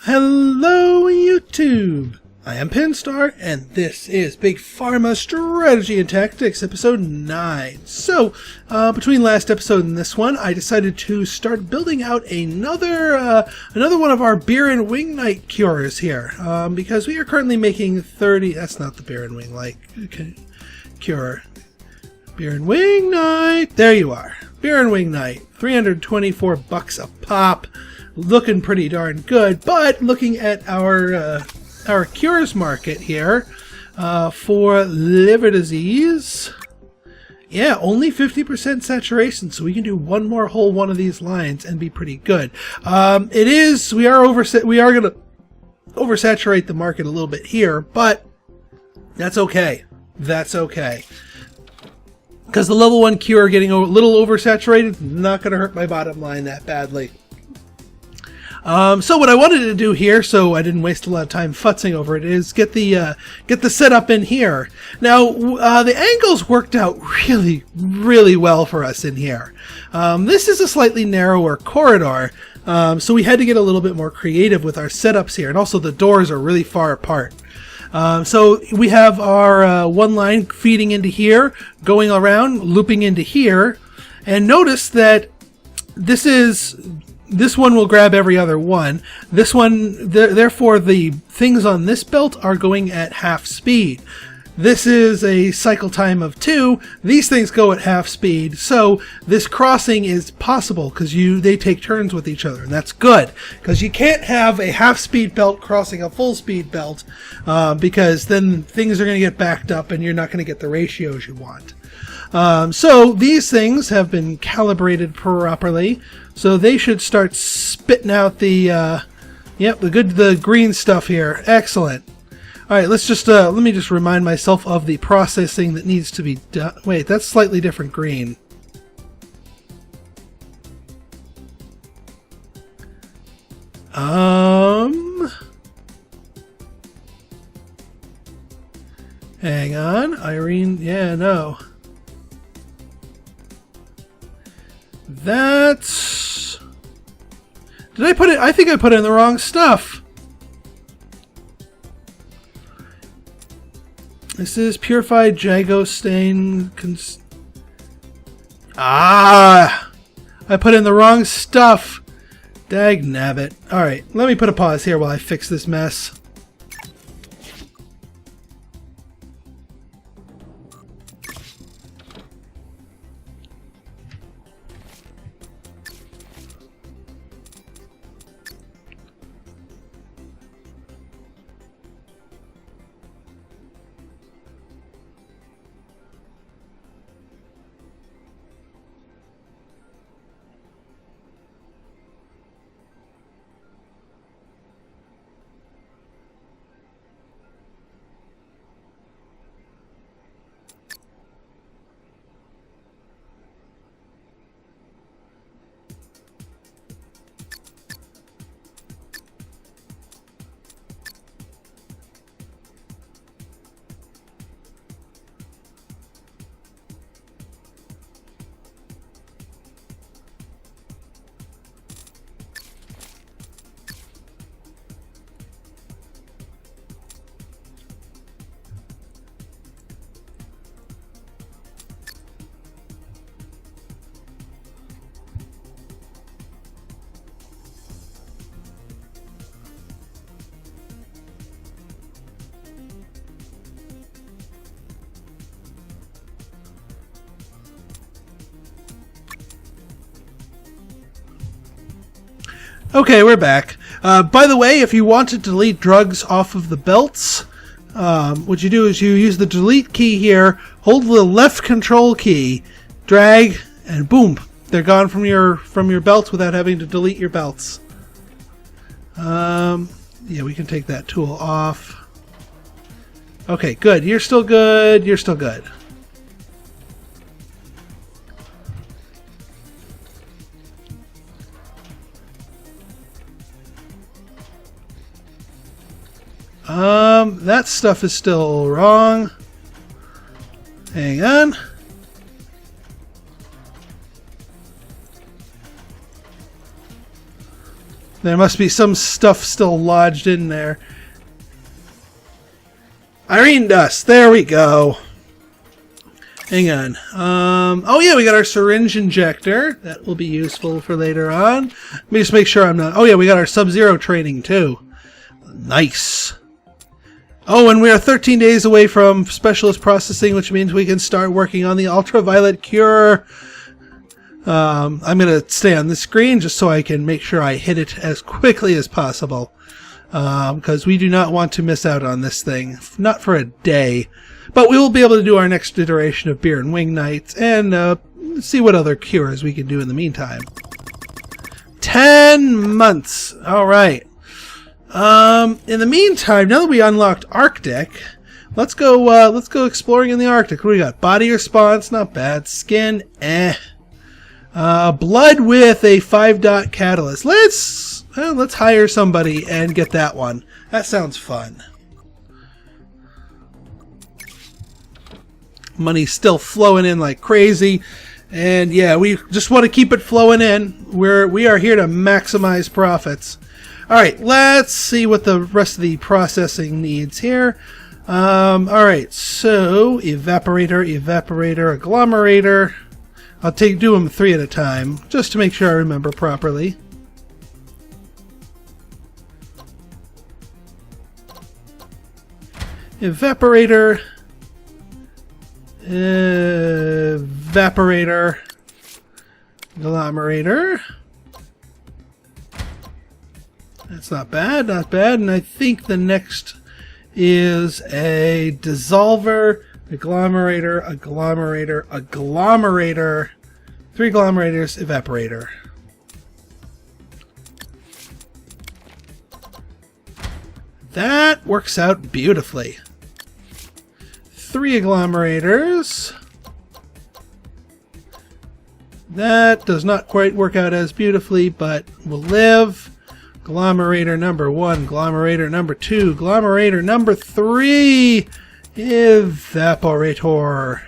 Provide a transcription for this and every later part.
Hello YouTube! I am Pinstar, and this is Big Pharma Strategy and Tactics, episode 9. So, between last episode and this one, I decided to start building out another one of our beer and wing night cures here, because we are currently making 30. That's not the beer and wing cure. Beer and wing night. There you are. Beer and wing night. $324 a pop. Looking pretty darn good, but looking at our cures market here for liver disease, yeah, only 50% saturation, so we can do one more whole one of these lines and be pretty good. We are going to oversaturate the market a little bit here, but that's okay. That's okay. Because the level 1 cure getting a little oversaturated, not going to hurt my bottom line that badly. So what I wanted to do here, so I didn't waste a lot of time futzing over it, is get the setup in here. Now, the angles worked out really, really well for us in here. This is a slightly narrower corridor, so we had to get a little bit more creative with our setups here, and also the doors are really far apart. So we have our one line feeding into here, going around, looping into here, and notice that this one will grab every other one. This one, therefore, the things on this belt are going at half speed. This is a cycle time of 2. These things go at half speed, so this crossing is possible because they take turns with each other, and that's good because you can't have a half-speed belt crossing a full-speed belt because then things are going to get backed up and you're not going to get the ratios you want. So these things have been calibrated properly, so they should start spitting out the green stuff here. Excellent. All right, let's just let me just remind myself of the processing that needs to be done. Wait, that's slightly different green. Hang on, Irene. Yeah, no. That's... Did I put it? I think I put in the wrong stuff. This is purified Jago stain. I put in the wrong stuff. Dag nabbit. Alright, let me put a pause here while I fix this mess. Okay, we're back. By the way, if you want to delete drugs off of the belts, what you do is you use the delete key here, hold the left control key, drag, and boom, they're gone from your belts without having to delete your belts. Yeah, we can take that tool off. Okay, good. You're still good. You're still good. That stuff is still wrong. Hang on. There must be some stuff still lodged in there. Irene dust. There we go. Hang on. Oh yeah, we got our syringe injector. That will be useful for later on. Let me just make sure I'm not... Oh yeah, we got our Sub-Zero training too. Nice. Oh, and we are 13 days away from specialist processing, which means we can start working on the ultraviolet cure. I'm going to stay on the screen just so I can make sure I hit it as quickly as possible. Because we do not want to miss out on this thing. Not for a day. But we will be able to do our next iteration of Beer and Wing Nights and see what other cures we can do in the meantime. 10 months. All right. In the meantime, now that we unlocked Arctic, let's go exploring in the Arctic. What do we got? Body response, not bad. Skin, eh. Blood with a 5-dot catalyst. Let's hire somebody and get that one. That sounds fun. Money's still flowing in like crazy, and yeah, we just want to keep it flowing in. We are here to maximize profits. All right, let's see what the rest of the processing needs here. All right, so evaporator, agglomerator. I'll do them 3 at a time, just to make sure I remember properly. Evaporator, agglomerator. That's not bad, not bad. And I think the next is a dissolver, agglomerator, 3 agglomerators, evaporator. That works out beautifully. 3 agglomerators. That does not quite work out as beautifully, but will live. Agglomerator number 1, agglomerator number 2, agglomerator number 3, evaporator.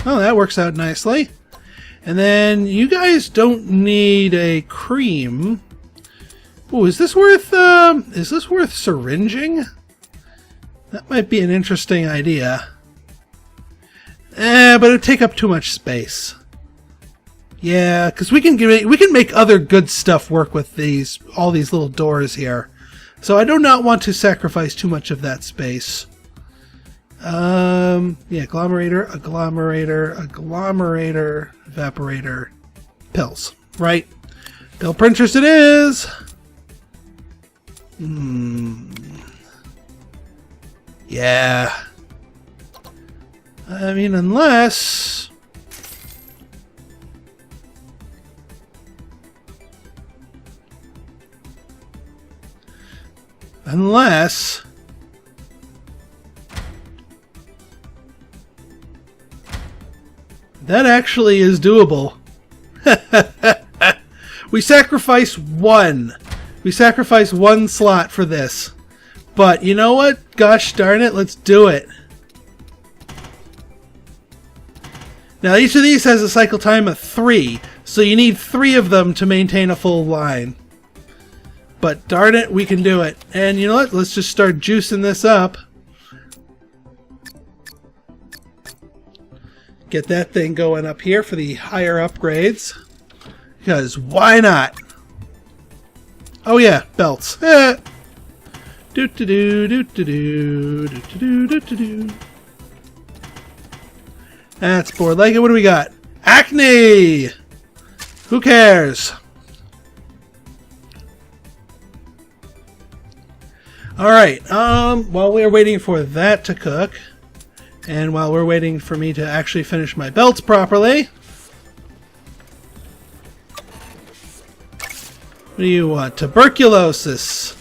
Oh, that works out nicely. And then you guys don't need a cream. Oh, is this worth syringing? That might be an interesting idea. But it'd take up too much space. Yeah, because we can make other good stuff work with all these little doors here. So I do not want to sacrifice too much of that space. Yeah, agglomerator, evaporator, pills. Right? Pill printers it is. Yeah. I mean, unless that actually is doable. We sacrifice one. We sacrifice 1 slot for this. But you know what? Gosh darn it, let's do it. Now each of these has a cycle time of 3, so you need 3 of them to maintain a full line. But darn it, we can do it. And you know what? Let's just start juicing this up. Get that thing going up here for the higher upgrades. Because why not? Oh yeah, belts. Do do do do do do do do do do. That's four-legged. What do we got? Acne. Who cares? All right. While we're waiting for that to cook, and while we're waiting for me to actually finish my belts properly, what do you want? Tuberculosis.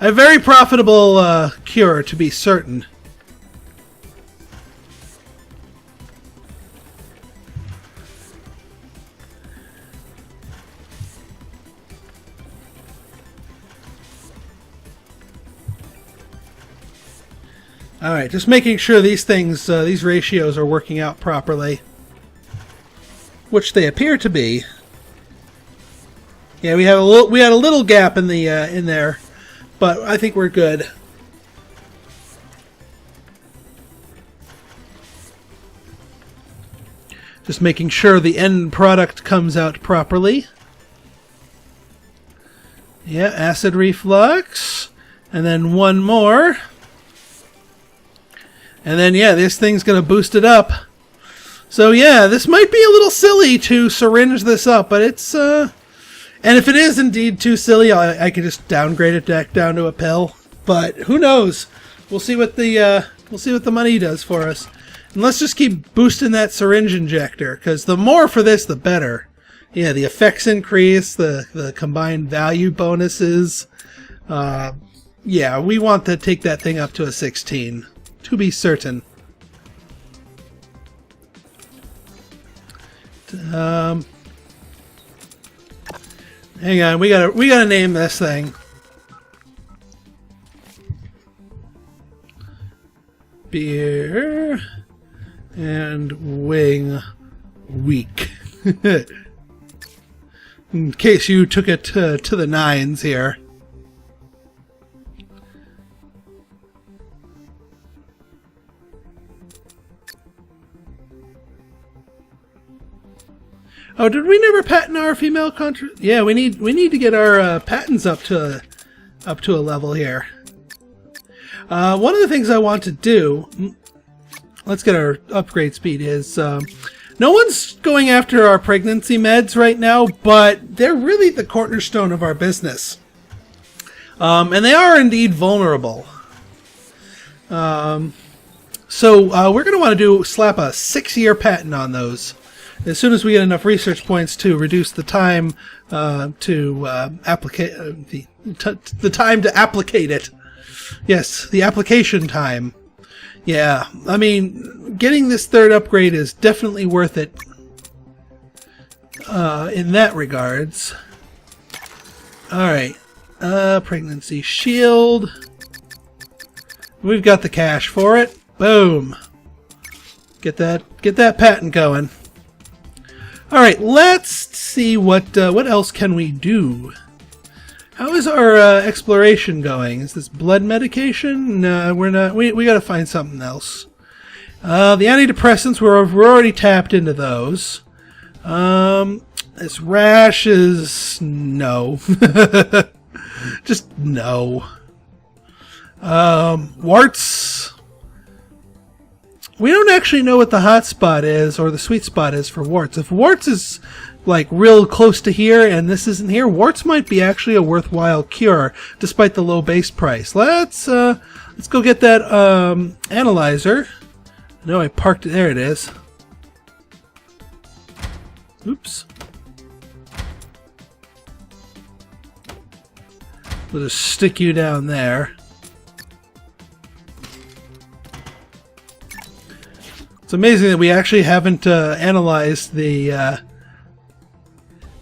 A very profitable cure, to be certain. Alright, just making sure these things, these ratios are working out properly. Which they appear to be. Yeah, we had a little gap in the in there, but I think we're good. Just making sure the end product comes out properly. Yeah, acid reflux. And then one more. And then, yeah, this thing's going to boost it up. So, yeah, this might be a little silly to syringe this up, but it's... And if it is indeed too silly, I could just downgrade it back down to a pill. But who knows? We'll see what the money does for us. And let's just keep boosting that syringe injector, because the more for this, the better. Yeah, the effects increase, the combined value bonuses. Yeah, we want to take that thing up to a 16, to be certain. Hang on, we gotta name this thing. Beer and wing week. In case you took it to the nines here. Oh, did we never patent our female contra? Yeah, we need to get our patents up to a level here. One of the things I want to do, let's get our upgrade speed, is no one's going after our pregnancy meds right now, but they're really the cornerstone of our business. And they are indeed vulnerable. So we're going to want to slap a 6-year patent on those. As soon as we get enough research points to reduce the time to applicate the time to applicate it. Yes, the application time. Yeah, I mean, getting this third upgrade is definitely worth it in that regards. Alright, pregnancy shield. We've got the cash for it. Boom. Get that patent going. Alright, let's see what else can we do. How is our exploration going? Is this blood medication? No, we're not. We got to find something else. The antidepressants, we're already tapped into those. This rash is no. Just no. Warts. We don't actually know what the hot spot is or the sweet spot is for warts. If warts is like real close to here and this isn't here, warts might be actually a worthwhile cure despite the low base price. Let's go get that analyzer. No, I parked it. There it is. Oops. We'll just stick you down there. It's amazing that we actually haven't analyzed the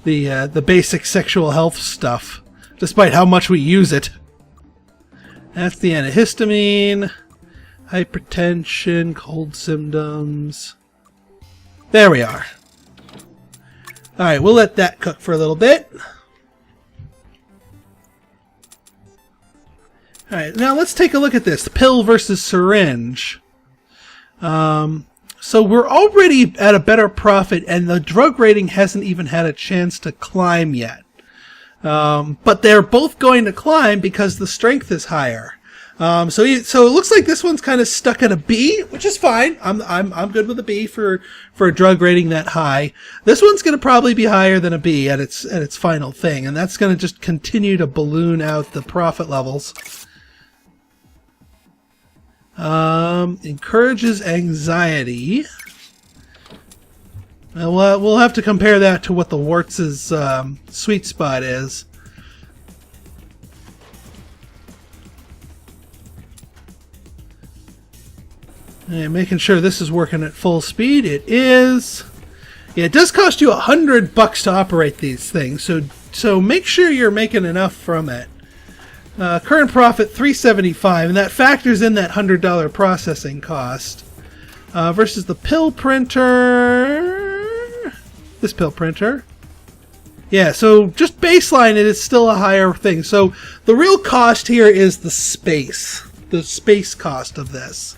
basic sexual health stuff, despite how much we use it. That's the antihistamine, hypertension, cold symptoms. There we are. Alright, we'll let that cook for a little bit. Alright, now let's take a look at this. The pill versus syringe. So we're already at a better profit, and the drug rating hasn't even had a chance to climb yet. But they're both going to climb because the strength is higher. So it looks like this one's kind of stuck at a B, which is fine. I'm good with a B for a drug rating that high. This one's going to probably be higher than a B at its final thing, and that's going to just continue to balloon out the profit levels. Encourages anxiety. We'll have to compare that to what the warts' sweet spot is. And making sure this is working at full speed. It is. Yeah, it does cost you $100 to operate these things, so make sure you're making enough from it. Current profit $375, and that factors in that $100 processing cost. Versus the pill printer. This pill printer. Yeah, so just baseline it is still a higher thing. So the real cost here is the space cost of this.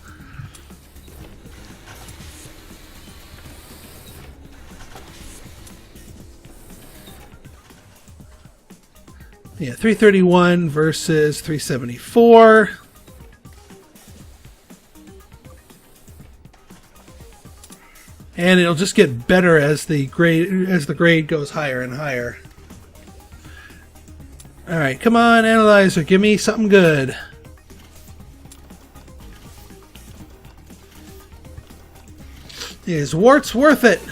Yeah, 331 versus 374. And it'll just get better as the grade goes higher and higher. All right, come on, analyzer, give me something good. Is warts worth it?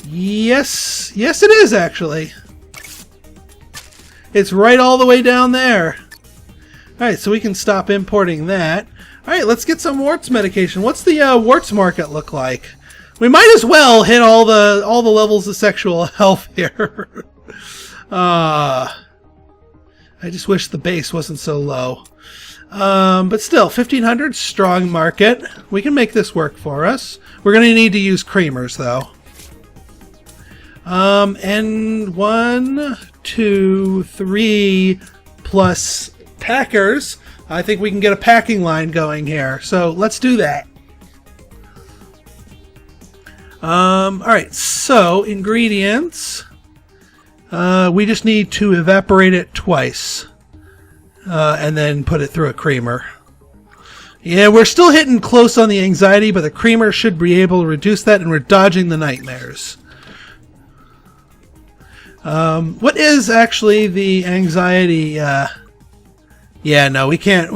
Yes, yes, it is actually. It's right all the way down there. All right, so we can stop importing that. All right, let's get some warts medication. What's the warts market look like? We might as well hit all the levels of sexual health here. I just wish the base wasn't so low. But still, 1500, strong market. We can make this work for us. We're going to need to use creamers, though. And 1, 2, 3 plus packers. I think we can get a packing line going here. So let's do that. Alright, so ingredients. We just need to evaporate it twice. And then put it through a creamer. Yeah, we're still hitting close on the anxiety, but the creamer should be able to reduce that, and we're dodging the nightmares. What is actually the anxiety? Yeah, no, we can't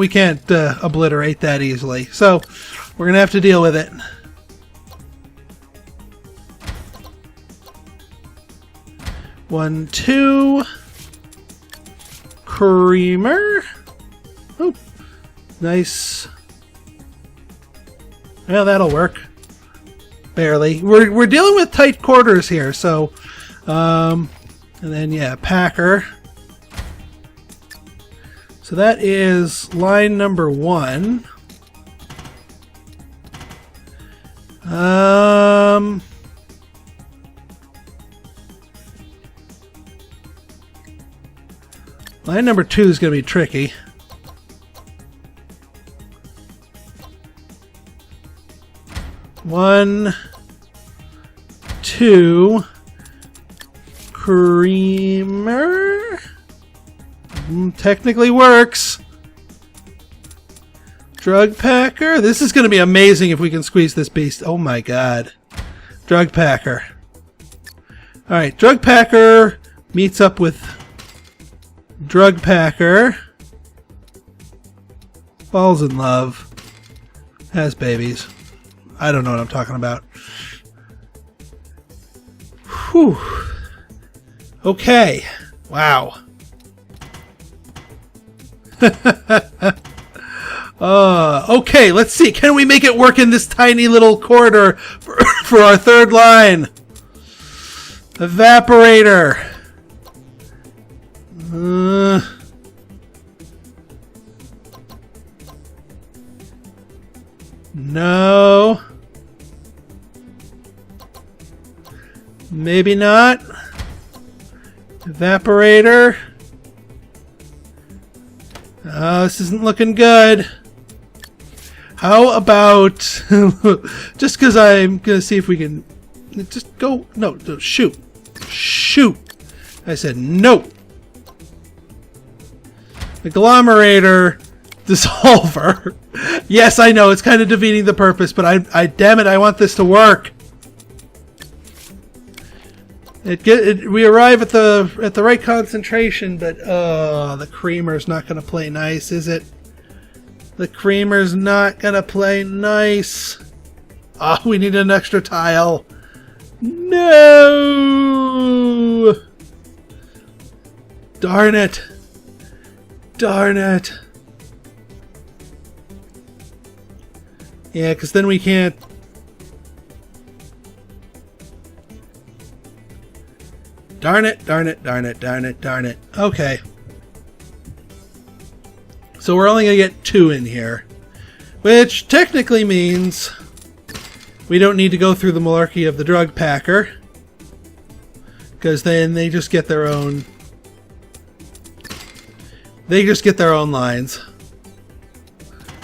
obliterate that easily. So we're gonna have to deal with it. One, two. Creamer. Oh, nice. Well, that'll work. Barely. We're dealing with tight quarters here, so. And then yeah, packer. So that is line number 1. Line number 2 is going to be tricky. One, two, creamer. Technically works. Drug packer. This is going to be amazing if we can squeeze this beast. Oh my god. Drug packer. Alright, drug packer meets up with drug packer. Falls in love. Has babies. I don't know what I'm talking about. Whew. Okay. Wow. Okay, let's see. Can we make it work in this tiny little corridor for our third line? Evaporator. No. Maybe not. Evaporator. Oh, this isn't looking good. How about just because I'm gonna see if we can just go. No, shoot. Shoot. I said no. Agglomerator. Dissolver. Yes, I know it's kind of defeating the purpose, but I damn it, I want this to work. We arrive at the right concentration, but the creamer's not going to play nice, is it? The creamer's not going to play nice. Ah, we need an extra tile. No! Darn it. Darn it. Yeah, because then we can't. Darn it, darn it, darn it, darn it, darn it. Okay. So we're only going to get 2 in here. Which technically means we don't need to go through the malarkey of the drug packer. because then they just get their own. They just get their own lines.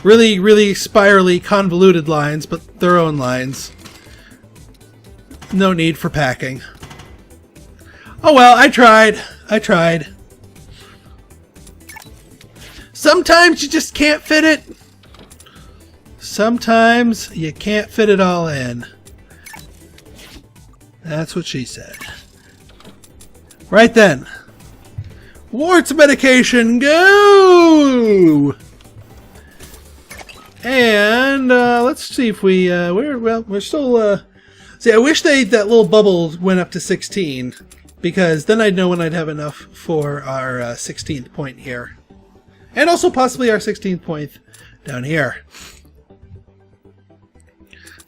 Really, really spirally convoluted lines, but their own lines. No need for packing. Oh well, I tried. I tried. Sometimes you just can't fit it. Sometimes you can't fit it all in. That's what she said. Right then. Warts medication, go! And let's see if we we're still see, I wish that little bubble went up to 16, because then I'd know when I'd have enough for our 16th point here. And also possibly our 16th point down here.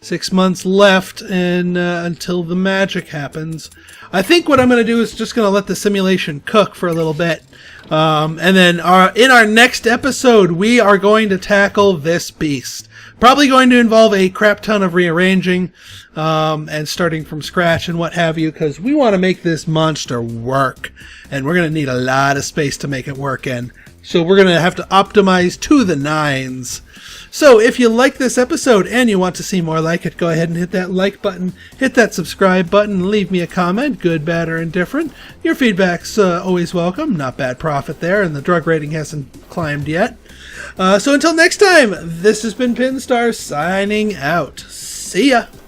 6 months left and until the magic happens. I think what I'm going to do is just going to let the simulation cook for a little bit. And then in our next episode, we are going to tackle this beast. Probably going to involve a crap ton of rearranging and starting from scratch and what have you, because we want to make this monster work. And we're going to need a lot of space to make it work in. So we're going to have to optimize to the nines. So if you like this episode and you want to see more like it, go ahead and hit that like button, hit that subscribe button, leave me a comment, good, bad, or indifferent. Your feedback's always welcome. Not bad profit there, and the drug rating hasn't climbed yet. So until next time, this has been Pinstar signing out. See ya!